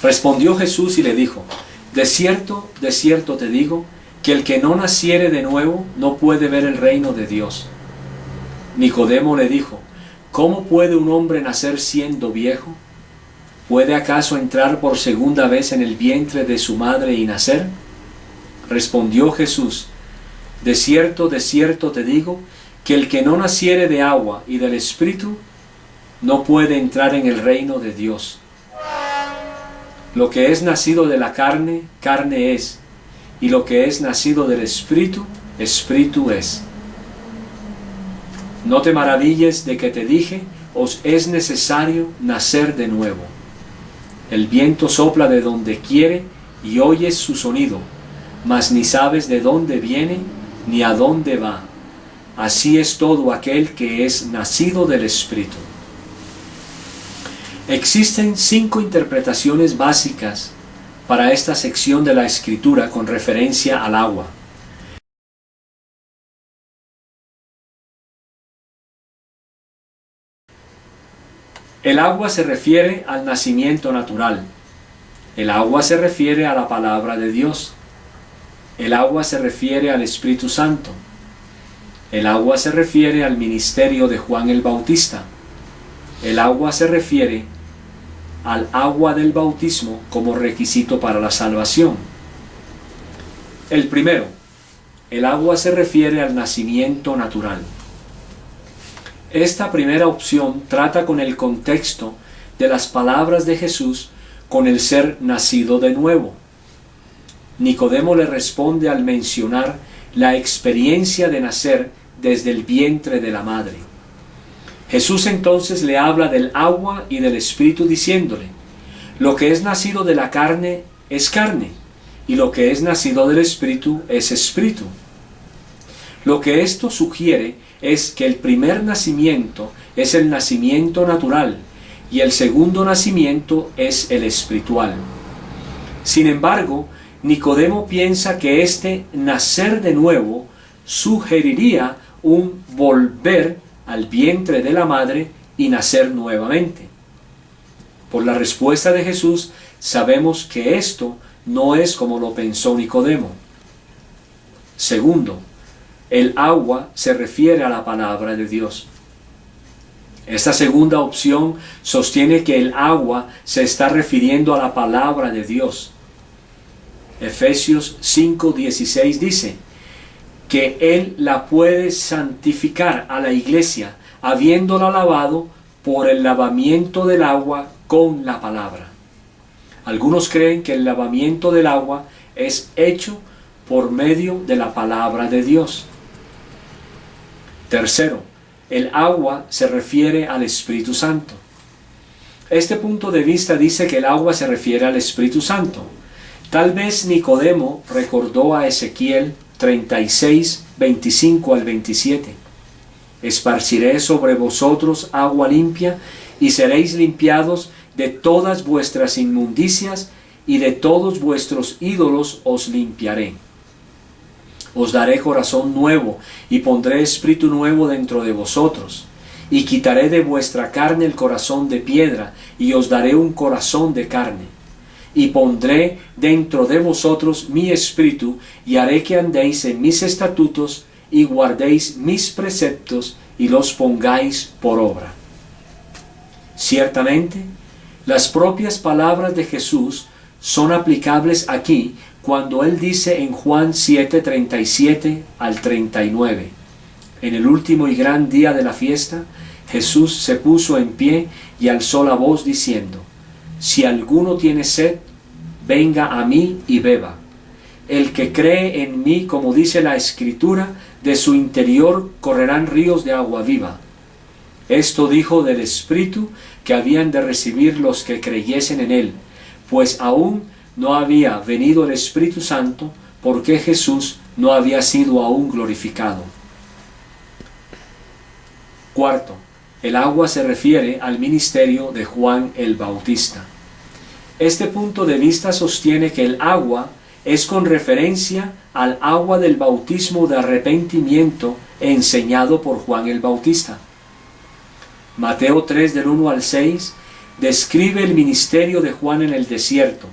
Respondió Jesús y le dijo: de cierto te digo, que el que no naciere de nuevo no puede ver el reino de Dios. Nicodemo le dijo: ¿cómo puede un hombre nacer siendo viejo? ¿Puede acaso entrar por segunda vez en el vientre de su madre y nacer? Respondió Jesús: de cierto te digo, que el que no naciere de agua y del Espíritu no puede entrar en el reino de Dios. Lo que es nacido de la carne, carne es, y lo que es nacido del Espíritu, Espíritu es. No te maravilles de que te dije: os es necesario nacer de nuevo. El viento sopla de donde quiere y oyes su sonido, mas ni sabes de dónde viene ni a dónde va. Así es todo aquel que es nacido del Espíritu. Existen 5 interpretaciones básicas para esta sección de la Escritura con referencia al agua. El agua se refiere al nacimiento natural. El agua se refiere a la palabra de Dios. El agua se refiere al Espíritu Santo. El agua se refiere al ministerio de Juan el Bautista. El agua se refiere al agua del bautismo como requisito para la salvación. El primero, el agua se refiere al nacimiento natural. Esta primera opción trata con el contexto de las palabras de Jesús con el ser nacido de nuevo. Nicodemo le responde al mencionar la experiencia de nacer desde el vientre de la madre. Jesús entonces le habla del agua y del Espíritu diciéndole: lo que es nacido de la carne es carne, y lo que es nacido del Espíritu es espíritu. Lo que esto sugiere es que el primer nacimiento es el nacimiento natural y el segundo nacimiento es el espiritual. Sin embargo, Nicodemo piensa que este nacer de nuevo sugeriría un volver al vientre de la madre y nacer nuevamente. Por la respuesta de Jesús sabemos que esto no es como lo pensó Nicodemo. Segundo, el agua se refiere a la palabra de Dios. Esta segunda opción sostiene que el agua se está refiriendo a la palabra de Dios. Efesios 5:16 dice que Él la puede santificar a la iglesia, habiéndola lavado por el lavamiento del agua con la palabra. Algunos creen que el lavamiento del agua es hecho por medio de la palabra de Dios. Tercero, el agua se refiere al Espíritu Santo. Este punto de vista dice que el agua se refiere al Espíritu Santo. Tal vez Nicodemo recordó a Ezequiel 36, 25 al 27. Esparciré sobre vosotros agua limpia, y seréis limpiados de todas vuestras inmundicias, y de todos vuestros ídolos os limpiaré. Os daré corazón nuevo, y pondré espíritu nuevo dentro de vosotros, y quitaré de vuestra carne el corazón de piedra, y os daré un corazón de carne. Y pondré dentro de vosotros mi espíritu, y haré que andéis en mis estatutos, y guardéis mis preceptos, y los pongáis por obra. Ciertamente, las propias palabras de Jesús son aplicables aquí, cuando Él dice en Juan 7:37 al 39, en el último y gran día de la fiesta, Jesús se puso en pie y alzó la voz diciendo: si alguno tiene sed, venga a mí y beba. El que cree en mí, como dice la Escritura, de su interior correrán ríos de agua viva. Esto dijo del Espíritu que habían de recibir los que creyesen en Él, pues aún no había venido el Espíritu Santo, porque Jesús no había sido aún glorificado. Cuarto, el agua se refiere al ministerio de Juan el Bautista. Este punto de vista sostiene que el agua es con referencia al agua del bautismo de arrepentimiento enseñado por Juan el Bautista. Mateo 3 del 1 al 6 describe el ministerio de Juan en el desierto,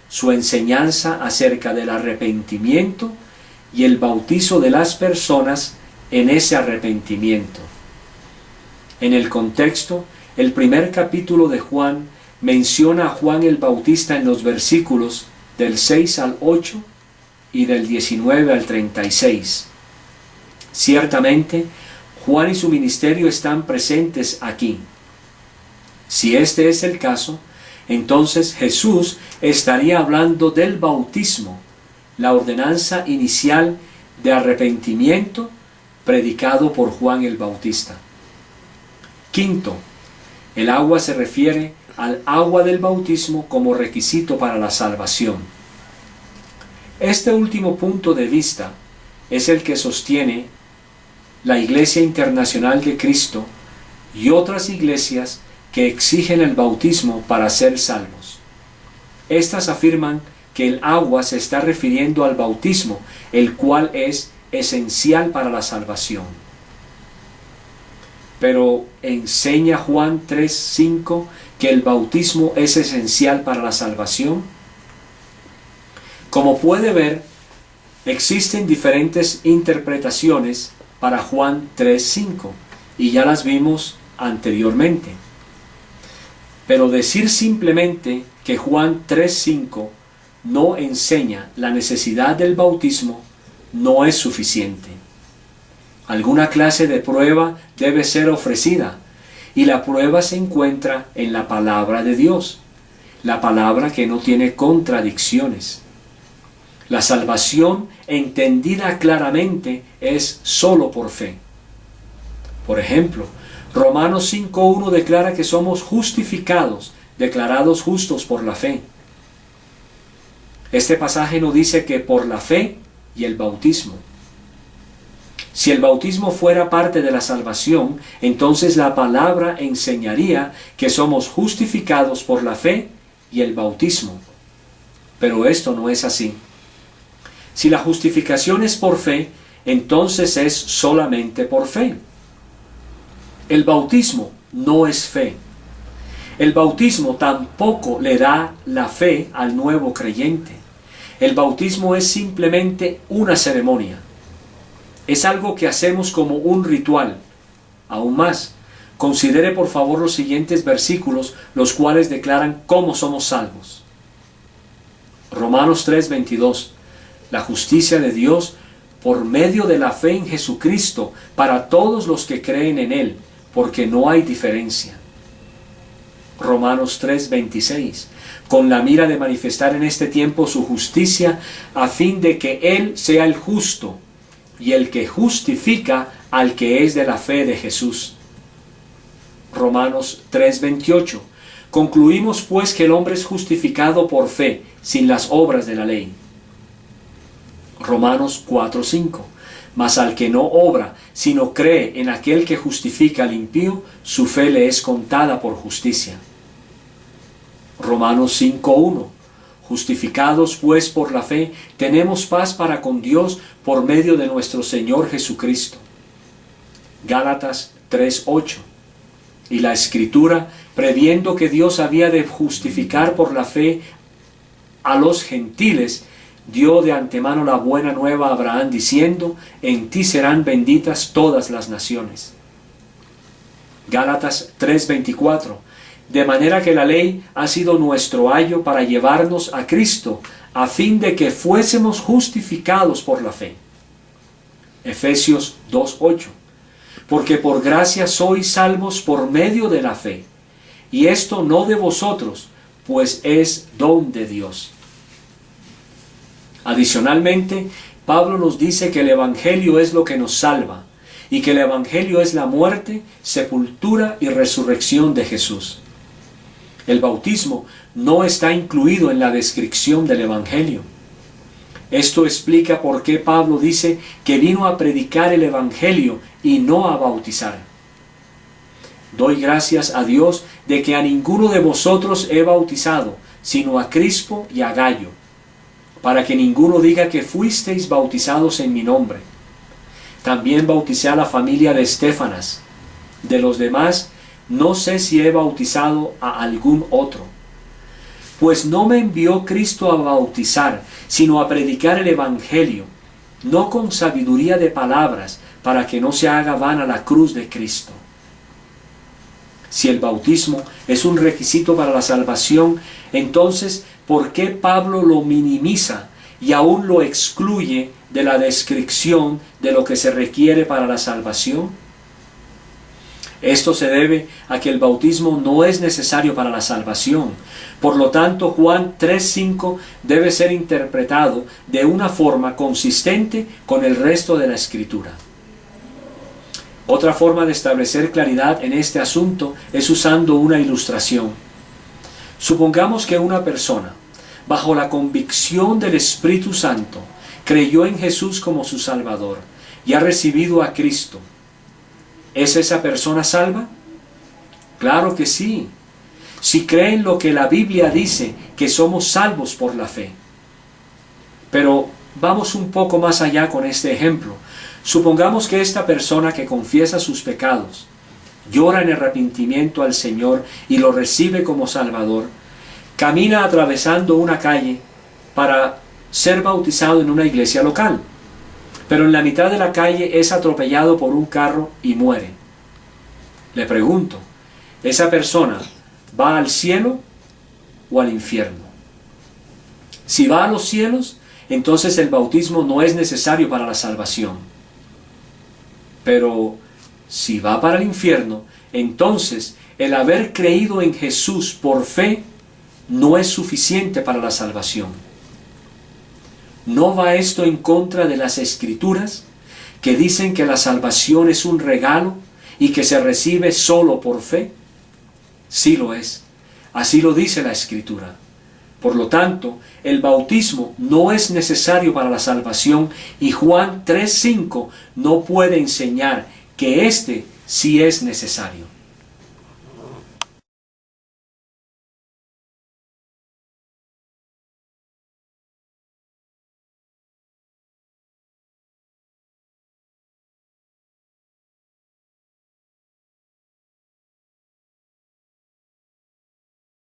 su enseñanza acerca del arrepentimiento y el bautizo de las personas en ese arrepentimiento. En el contexto, el primer capítulo de Juan menciona a Juan el Bautista en los versículos del 6 al 8 y del 19 al 36. Ciertamente, Juan y su ministerio están presentes aquí. Si este es el caso, entonces Jesús estaría hablando del bautismo, la ordenanza inicial de arrepentimiento predicado por Juan el Bautista. Quinto, el agua se refiere al agua del bautismo como requisito para la salvación. Este último punto de vista es el que sostiene la Iglesia Internacional de Cristo y otras iglesias que exigen el bautismo para ser salvos. Estas afirman que el agua se está refiriendo al bautismo, el cual es esencial para la salvación. Pero ¿enseña Juan 3:5 que el bautismo es esencial para la salvación? Como puede ver, existen diferentes interpretaciones para Juan 3:5 y ya las vimos anteriormente. Pero decir simplemente que Juan 3:5 no enseña la necesidad del bautismo no es suficiente. Alguna clase de prueba debe ser ofrecida, y la prueba se encuentra en la palabra de Dios, la palabra que no tiene contradicciones. La salvación entendida claramente es solo por fe. Por ejemplo, Romanos 5:1 declara que somos justificados, declarados justos por la fe. Este pasaje nos dice que por la fe y el bautismo. Si el bautismo fuera parte de la salvación, entonces la palabra enseñaría que somos justificados por la fe y el bautismo. Pero esto no es así. Si la justificación es por fe, entonces es solamente por fe. El bautismo no es fe. El bautismo tampoco le da la fe al nuevo creyente. El bautismo es simplemente una ceremonia. Es algo que hacemos como un ritual. Aún más, considere por favor los siguientes versículos, los cuales declaran cómo somos salvos. Romanos 3:22. La justicia de Dios por medio de la fe en Jesucristo para todos los que creen en Él, porque no hay diferencia. Romanos 3:26. Con la mira de manifestar en este tiempo su justicia, a fin de que Él sea el justo y el que justifica al que es de la fe de Jesús. Romanos 3:28. Concluimos pues que el hombre es justificado por fe, sin las obras de la ley. Romanos 4:5. Mas al que no obra, sino cree en aquel que justifica al impío, su fe le es contada por justicia. Romanos 5:1. Justificados pues por la fe, tenemos paz para con Dios por medio de nuestro Señor Jesucristo. Gálatas 3:8. Y la Escritura, previendo que Dios había de justificar por la fe a los gentiles, dio de antemano la buena nueva a Abraham, diciendo: en ti serán benditas todas las naciones. Gálatas 3:24. De manera que la ley ha sido nuestro ayo para llevarnos a Cristo, a fin de que fuésemos justificados por la fe. Efesios 2:8. Porque por gracia sois salvos por medio de la fe, y esto no de vosotros, pues es don de Dios. Adicionalmente, Pablo nos dice que el Evangelio es lo que nos salva, y que el Evangelio es la muerte, sepultura y resurrección de Jesús. El bautismo no está incluido en la descripción del Evangelio. Esto explica por qué Pablo dice que vino a predicar el Evangelio y no a bautizar. Doy gracias a Dios de que a ninguno de vosotros he bautizado, sino a Crispo y a Gayo, para que ninguno diga que fuisteis bautizados en mi nombre. También bauticé a la familia de Estéfanas. De los demás, no sé si he bautizado a algún otro. Pues no me envió Cristo a bautizar, sino a predicar el Evangelio, no con sabiduría de palabras, para que no se haga vana la cruz de Cristo. Si el bautismo es un requisito para la salvación, entonces, ¿por qué Pablo lo minimiza y aún lo excluye de la descripción de lo que se requiere para la salvación? Esto se debe a que el bautismo no es necesario para la salvación. Por lo tanto, Juan 3:5 debe ser interpretado de una forma consistente con el resto de la Escritura. Otra forma de establecer claridad en este asunto es usando una ilustración. Supongamos que una persona, bajo la convicción del Espíritu Santo, creyó en Jesús como su Salvador y ha recibido a Cristo. ¿Es esa persona salva? Claro que sí. Si cree en lo que la Biblia dice, que somos salvos por la fe. Pero vamos un poco más allá con este ejemplo. Supongamos que esta persona que confiesa sus pecados, llora en arrepentimiento al Señor y lo recibe como Salvador, camina atravesando una calle para ser bautizado en una iglesia local. Pero en la mitad de la calle es atropellado por un carro y muere. Le pregunto, ¿esa persona va al cielo o al infierno? Si va a los cielos, entonces el bautismo no es necesario para la salvación. Pero si va para el infierno, entonces el haber creído en Jesús por fe no es suficiente para la salvación. ¿No va esto en contra de las Escrituras, que dicen que la salvación es un regalo y que se recibe solo por fe? Sí lo es. Así lo dice la Escritura. Por lo tanto, el bautismo no es necesario para la salvación y Juan 3:5 no puede enseñar que éste sí es necesario.